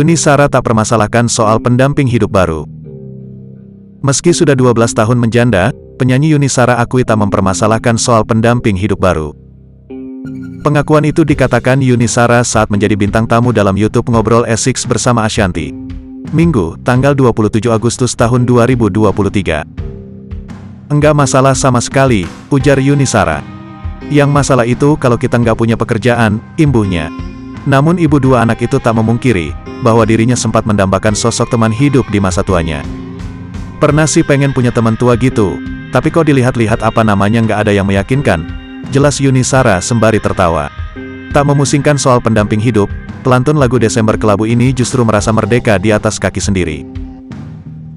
Yuni Shara tak permasalahkan soal pendamping hidup baru. Meski sudah 12 tahun menjanda, penyanyi Yuni Shara akui tak mempermasalahkan soal pendamping hidup baru. Pengakuan itu dikatakan Yuni Shara saat menjadi bintang tamu dalam YouTube Ngobrol Esix bersama Ashanty, Minggu, tanggal 27 Agustus tahun 2023. Enggak masalah sama sekali, ujar Yuni Shara. Yang masalah itu kalau kita nggak punya pekerjaan, imbuhnya. Namun ibu dua anak itu tak memungkiri bahwa dirinya sempat mendambakan sosok teman hidup di masa tuanya. Pernah sih pengen punya teman tua gitu, tapi kok dilihat-lihat apa namanya nggak ada yang meyakinkan, jelas Yuni Shara sembari tertawa. Tak memusingkan soal pendamping hidup, pelantun lagu Desember Kelabu ini justru merasa merdeka di atas kaki sendiri.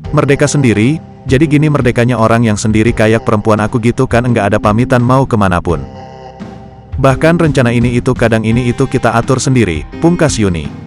Merdeka sendiri, jadi gini merdekanya orang yang sendiri kayak perempuan aku gitu kan, enggak ada pamitan mau kemanapun. Bahkan rencana ini itu kadang ini itu kita atur sendiri, pungkas Yuni.